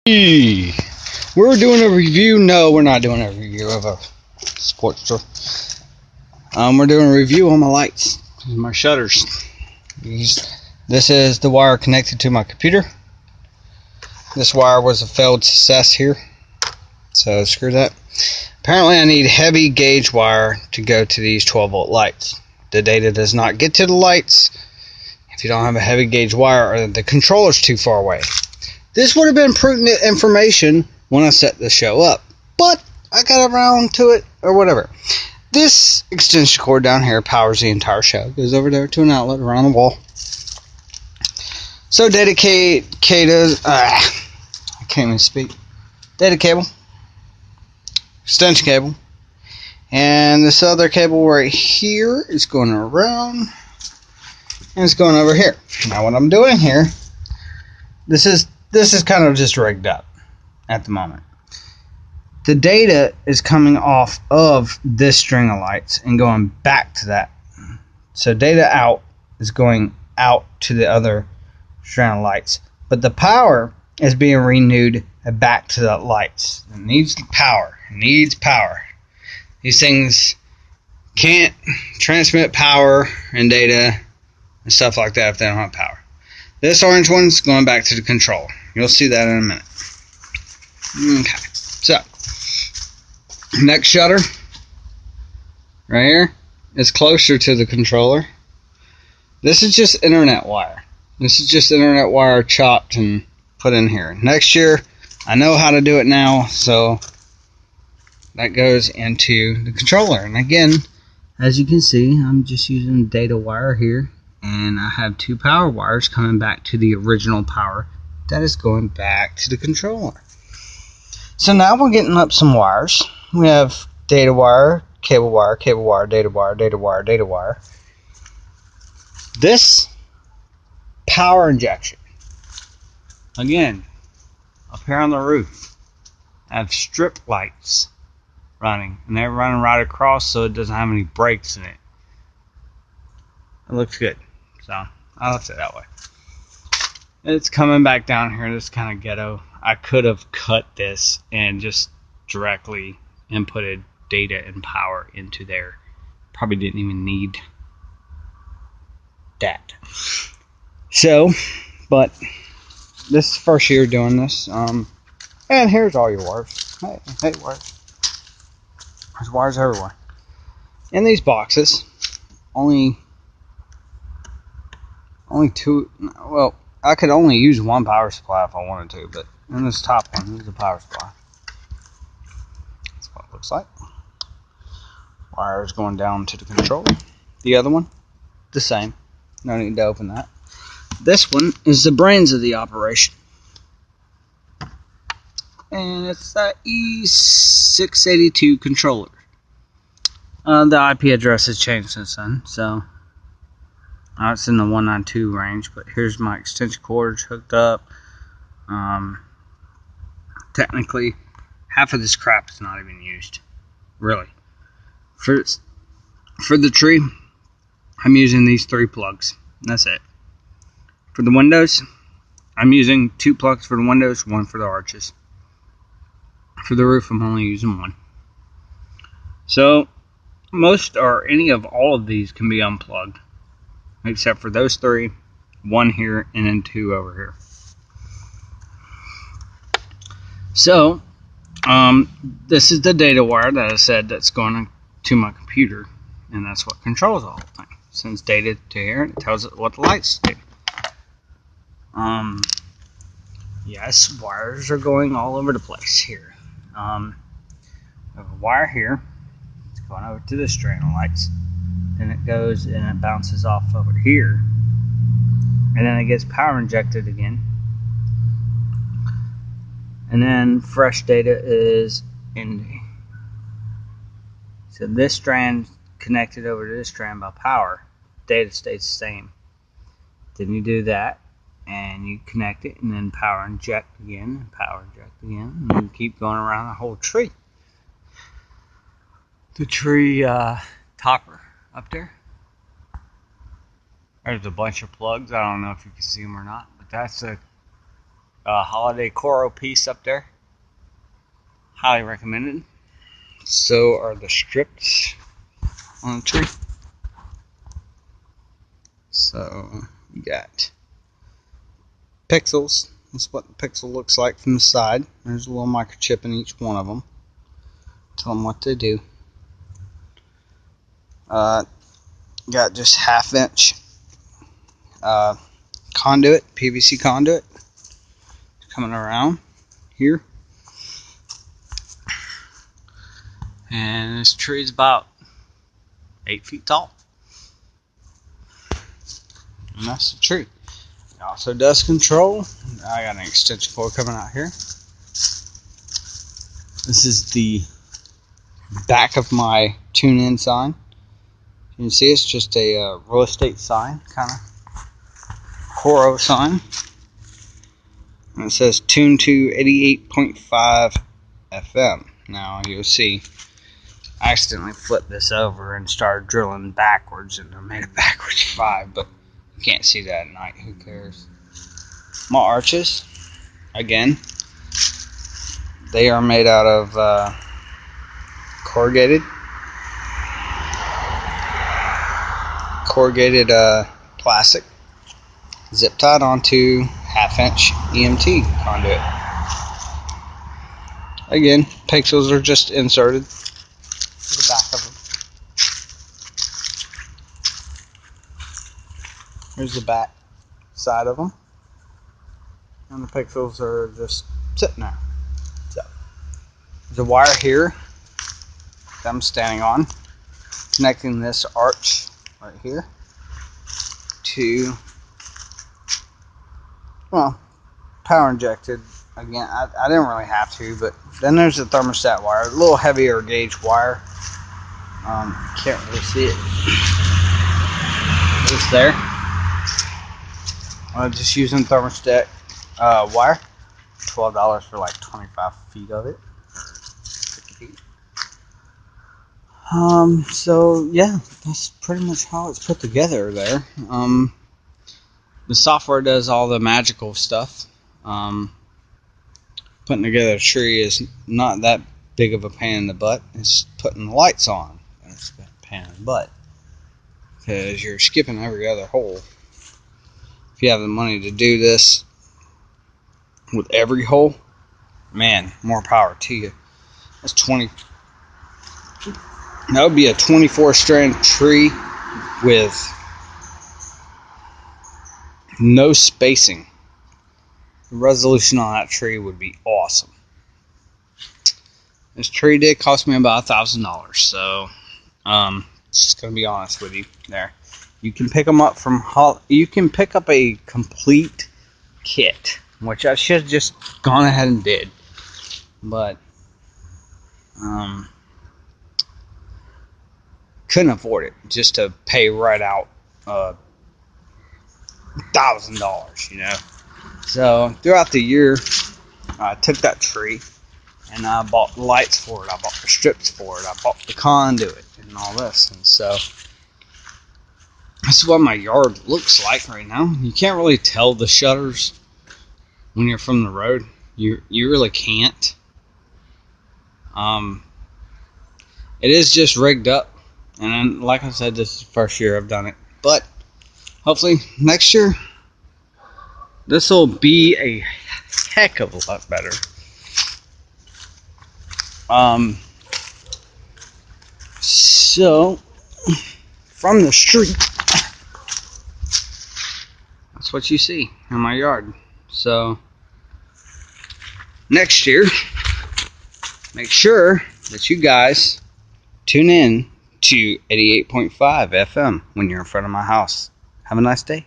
Hey, we're doing a review. No, we're not doing a review of a sports store. We're doing a review on my lights, my shutters. This is the wire connected to my computer. This wire was a failed success here, so screw that. Apparently, I need heavy gauge wire to go to these 12-volt lights. The data does not get to the lights if you don't have a heavy gauge wire, or the controller's too far away. This would have been pertinent information when I set the show up, but I got around to it, or whatever. This extension cord down here powers the entire show. Goes over there to an outlet around the wall. So I can't even speak. Data cable, extension cable, and this other cable right here is going around, and it's going over here. Now what I'm doing here, this is kind of just rigged up at the moment. The data is coming off of this string of lights and going back to that. So data out is going out to the other string of lights. But the power is being renewed back to the lights. It needs power. It needs power. These things can't transmit power and data and stuff like that if they don't have power. This orange one's going back to the controller. You'll see that in a minute. Okay, so next shutter right here is closer to the controller. This is just internet wire. This is just internet wire chopped and put in here. Next year, I know how to do it now, so that goes into the controller. And again, as you can see, I'm just using data wire here, and I have two power wires coming back to the original power that is going back to the controller. So now we're getting up some wires. We have data wire, cable wire, data wire, data wire, data wire. This power injection, again, up here on the roof, I have strip lights running, and they're running right across, so it doesn't have any breaks in it. It looks good, so I left it that way. It's coming back down here. This kind of ghetto. I could have cut this and just directly inputted data and power into there. Probably didn't even need that. So, but this is the first year doing this. And here's all your wires. Hey, wires. There's wires everywhere. In these boxes, only two. Well, I could only use one power supply if I wanted to, but in this top one, this is the power supply. That's what it looks like. Wires going down to the controller. The other one, the same. No need to open that. This one is the brains of the operation. And it's that E682 controller. The IP address has changed since then, so it's in the 192 range, but here's my extension cords hooked up. Technically, half of this crap is not even used, really. For the tree, I'm using these 3 plugs. That's it. For the windows, I'm using 2 plugs for the windows, 1 for the arches. For the roof, I'm only using 1. So, most or any of all of these can be unplugged, except for those 3, 1 here, and then 2 over here. So, this is the data wire that I said that's going to my computer, and that's what controls the whole thing. Sends data to here, and it tells it what the lights do. Yes, wires are going all over the place here. I have a wire here. It's going over to this string of lights. Then it goes and it bounces off over here, and then it gets power injected again, and then fresh data is in. So this strand connected over to this strand by power, data stays the same. Then you do that and you connect it, and then power inject again, and power inject again, and you keep going around the whole tree. The tree topper up there. There's a bunch of plugs. I don't know if you can see them or not, but that's a holiday coral piece up there. Highly recommended. So are the strips on the tree. So you got pixels. That's what the pixel looks like from the side. There's a little microchip in each one of them. Tell them what to do. Got just 1/2 inch conduit, PVC conduit, coming around here. And this tree is about 8 feet tall. And that's the tree. It also does control. I got an extension cord coming out here. This is the back of my tune-in sign. You can see it's just a real estate sign, kind of Coro sign. And it says tune to 88.5 FM. Now you'll see I accidentally flipped this over and started drilling backwards, and I made it backwards 5, but you can't see that at night. Who cares? My arches, again, they are made out of corrugated plastic, zip tied onto 1/2 inch EMT conduit. Again, pixels are just inserted to the back of them. Here's the back side of them, and the pixels are just sitting there. So there's a wire here that I'm standing on, connecting this arch right here to, well, power injected. Again, I didn't really have to, but then there's the thermostat wire, a little heavier gauge wire. Can't really see it. It's there. I'm just using thermostat wire. $12 for like 25 feet of it. 50 feet. So yeah, that's pretty much how it's put together there. The software does all the magical stuff. Putting together a tree is not that big of a pain in the butt. It's putting the lights on. It's a pain in the butt, because you're skipping every other hole. If you have the money to do this with every hole, man, more power to you. That's 20. That would be a 24-strand tree with no spacing. The resolution on that tree would be awesome. This tree did cost me about $1,000, so just gonna be honest with you there. You can pick them up from you can pick up a complete kit, which I should have just gone ahead and did, but couldn't afford it just to pay right out $1,000, you know. So throughout the year, I took that tree and I bought the lights for it. I bought the strips for it. I bought the conduit and all this. And so this is what my yard looks like right now. You can't really tell the shutters when you're from the road. You really can't. It is just rigged up. And then, like I said, this is the first year I've done it. But hopefully next year, this will be a heck of a lot better. So from the street, that's what you see in my yard. So next year, make sure that you guys tune in to 88.5 FM when you're in front of my house. Have a nice day.